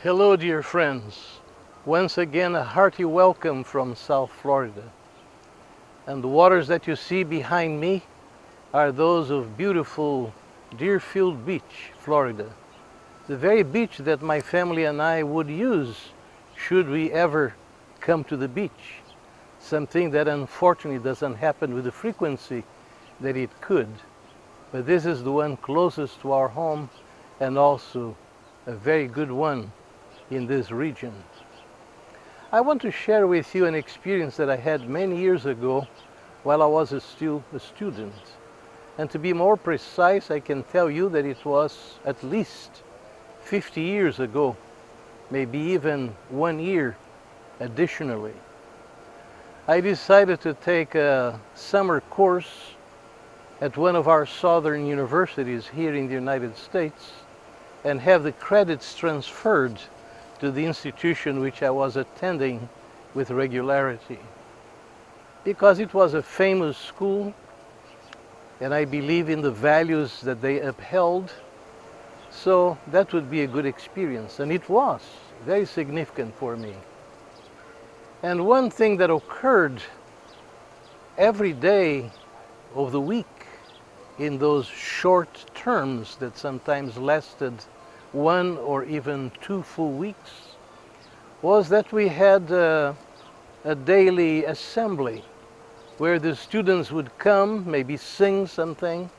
Hello, dear friends. Once again, a hearty welcome from South Florida. And the waters that you see behind me are those of beautiful Deerfield Beach, Florida. The very beach that my family and I would use should we ever come to the beach. Something that unfortunately doesn't happen with the frequency that it could. But this is the one closest to our home and also a very good one in this region. I want to share with you an experience that I had many years ago while I was still a student. And to be more precise, I can tell you that it was at least 50 years ago, maybe even 1 year additionally. I decided to take a summer course at one of our southern universities here in the United States and have the credits transferred to the institution which I was attending with regularity. Because it was a famous school and I believe in the values that they upheld, so that would be a good experience. And it was very significant for me. And one thing that occurred every day of the week in those short terms that sometimes lasted 1 or even 2 full weeks was that we had a daily assembly where the students would come, maybe sing something,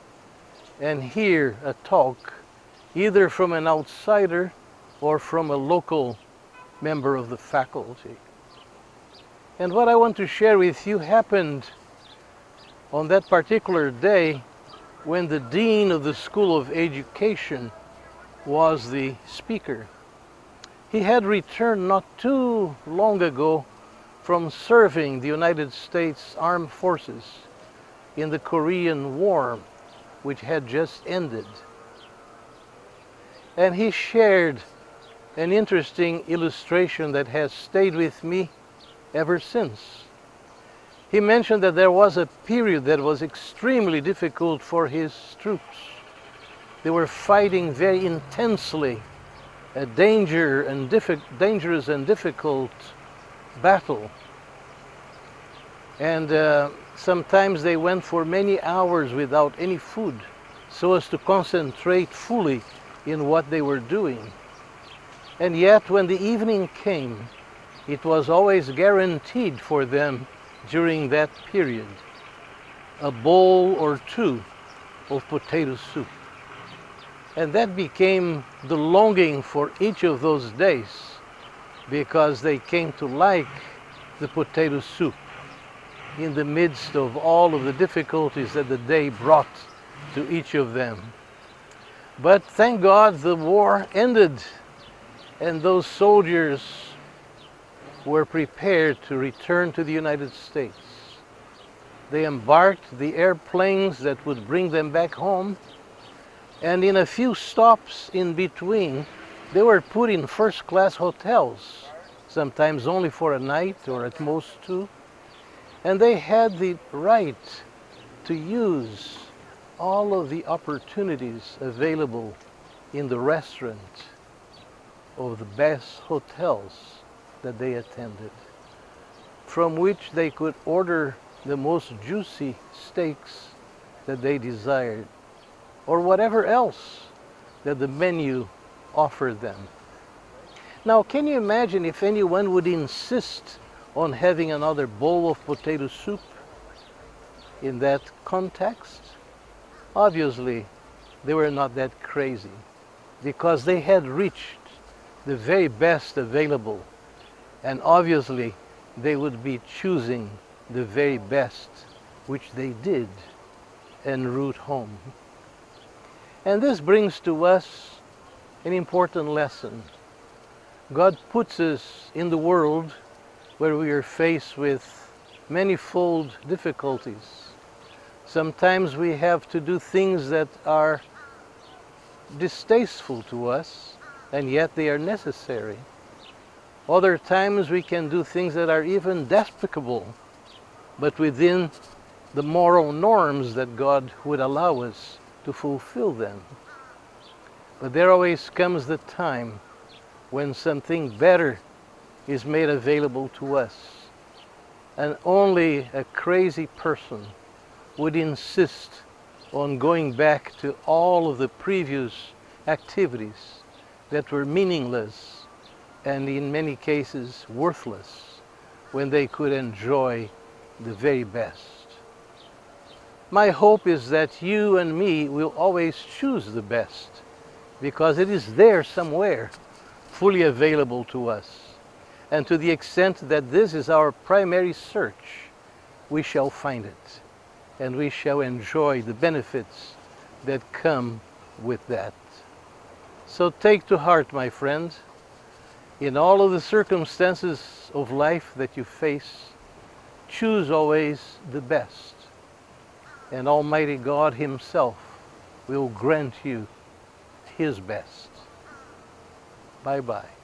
and hear a talk either from an outsider or from a local member of the faculty. And what I want to share with you happened on that particular day when the dean of the School of Education was the speaker. He had returned not too long ago from serving the United States Armed Forces in the Korean War, which had just ended. And he shared an interesting illustration that has stayed with me ever since. He mentioned that there was a period that was extremely difficult for his troops. They were fighting very intensely a dangerous and difficult battle. And sometimes they went for many hours without any food so as to concentrate fully in what they were doing. And yet when the evening came, it was always guaranteed for them during that period a bowl or two of potato soup. And that became the longing for each of those days because they came to like the potato soup in the midst of all of the difficulties that the day brought to each of them. But thank God the war ended and those soldiers were prepared to return to the United States. They embarked the airplanes that would bring them back home, and in a few stops in between, they were put in first-class hotels, sometimes only for a night or at most 2. And they had the right to use all of the opportunities available in the restaurant of the best hotels that they attended, from which they could order the most juicy steaks that they desired, or whatever else that the menu offered them. Now, can you imagine if anyone would insist on having another bowl of potato soup in that context? Obviously, they were not that crazy because they had reached the very best available, and obviously they would be choosing the very best, which they did, en route home. And this brings to us an important lesson. God puts us in the world where we are faced with manifold difficulties. Sometimes we have to do things that are distasteful to us, and yet they are necessary. Other times we can do things that are even despicable, but within the moral norms that God would allow us to fulfill them. But there always comes the time when something better is made available to us. And only a crazy person would insist on going back to all of the previous activities that were meaningless and in many cases worthless when they could enjoy the very best. My hope is that you and me will always choose the best, because it is there somewhere, fully available to us. And to the extent that this is our primary search, we shall find it, and we shall enjoy the benefits that come with that. So take to heart, my friend, in all of the circumstances of life that you face, choose always the best, and Almighty God Himself will grant you His best. Bye-bye.